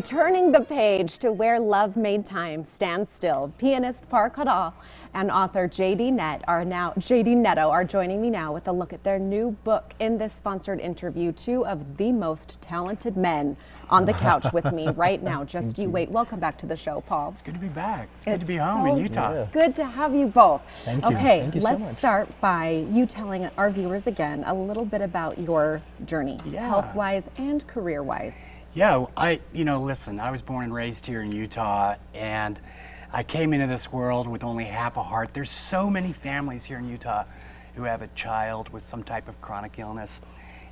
Turning the page to where love made time stand still, pianist Paul Cardall and author JD Netto are joining me now with a look at their new book. In this sponsored interview, two of the most talented men on the couch with me right now. Just you wait. Welcome back to the show, Paul. It's good to be back. It's good to be home in Utah. Yeah. Good to have you both. Thank you. Okay, Thank you let's so much. start by you telling our viewers again a little bit about your journey, health-wise and career-wise. Yeah, listen, I was born and raised here in Utah, and I came into this world with only half a heart. There's so many families here in Utah who have a child with some type of chronic illness.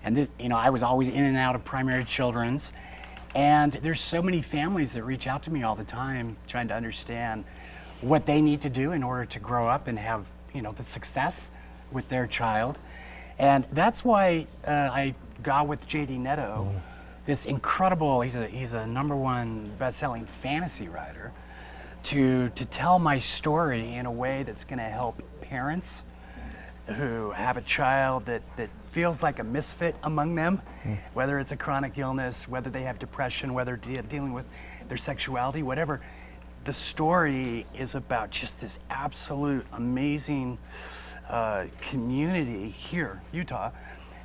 And, I was always in and out of primary children's. And there's so many families that reach out to me all the time trying to understand what they need to do in order to grow up and have, the success with their child. And that's why I got with JD Netto. This incredible, he's a #1 best-selling fantasy writer, to tell my story in a way that's going to help parents who have a child that feels like a misfit among them, whether it's a chronic illness, whether they have depression, whether dealing with their sexuality, whatever. The story is about just this absolute amazing community here, Utah,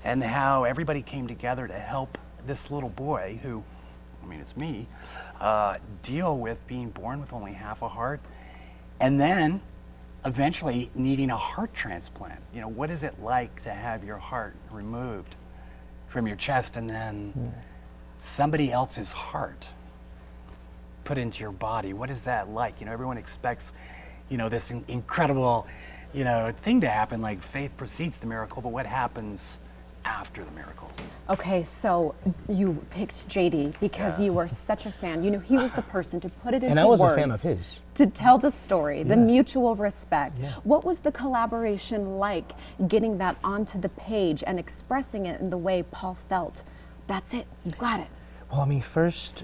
and how everybody came together to help this little boy who, it's me, deal with being born with only half a heart and then eventually needing a heart transplant. What is it like to have your heart removed from your chest and then somebody else's heart put into your body? What is that like? Everyone expects, this incredible, thing to happen, like faith precedes the miracle, but what happens after the miracle? Okay, so you picked JD because you were such a fan. You knew he was the person to put it into words. And I was a fan of his. To tell the story, the mutual respect. What was the collaboration like, getting that onto the page and expressing it in the way Paul felt? That's it, you got it. Well, first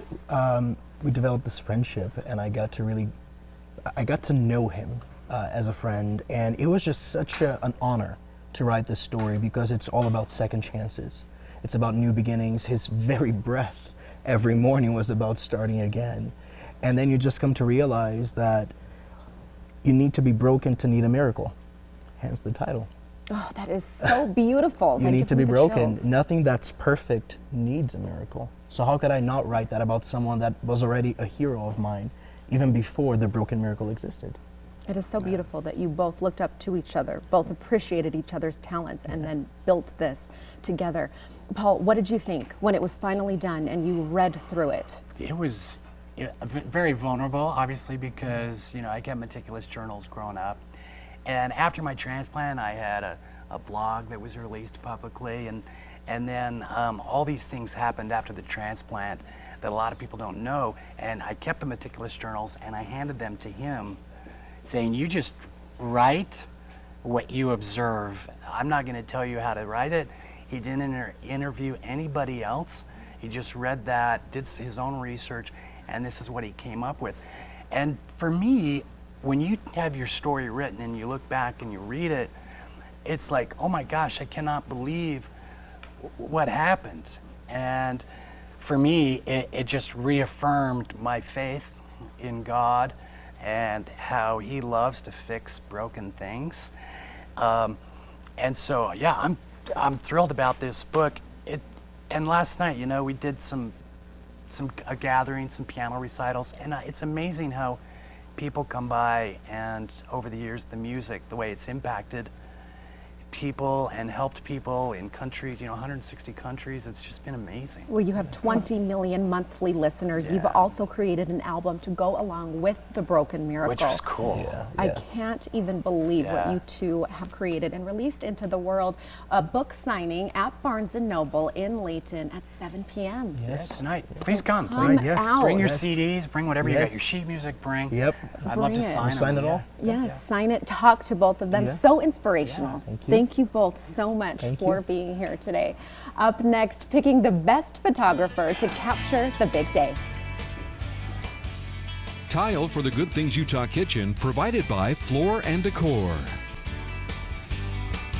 we developed this friendship, and I got to know him as a friend, and it was just such an honor to write this story because it's all about second chances. It's about new beginnings. His very breath every morning was about starting again. And then you just come to realize that you need to be broken to need a miracle. Hence the title. Oh, that is so beautiful. You need to be broken. Nothing that's perfect needs a miracle. So how could I not write that about someone that was already a hero of mine, even before the broken miracle existed? It is so beautiful that you both looked up to each other, both appreciated each other's talents, and then built this together. Paul, what did you think when it was finally done and you read through it? It was very vulnerable, obviously, because I kept meticulous journals growing up. And after my transplant, I had a blog that was released publicly, and then all these things happened after the transplant that a lot of people don't know. And I kept the meticulous journals, and I handed them to him, saying, you just write what you observe. I'm not going to tell you how to write it. He didn't interview anybody else. He just read that, did his own research, and this is what he came up with. And for me, when you have your story written and you look back and you read it, it's like, oh my gosh, I cannot believe what happened. And for me, it just reaffirmed my faith in God and how he loves to fix broken things. And so, yeah, I'm thrilled about this book. And last night, we did a gathering, some piano recitals, and it's amazing how people come by, and over the years, the music, the way it's impacted people and helped people in countries, 160 countries. It's just been amazing. Well, you have 20 million monthly listeners. You've also created an album to go along with The Broken Miracle. Which was cool. I can't even believe what you two have created and released into the world. A book signing at Barnes & Noble in Layton at 7 p.m. Yes, tonight. Please come. Out. Bring your CDs, bring whatever you got, your sheet music, bring. I'd love to sign them. Sign it all? Yes, sign it, talk to both of them. So inspirational. Thank you both so much for being here today. Up next, picking the best photographer to capture the big day. Tile for the Good Things Utah kitchen, provided by Floor & Decor.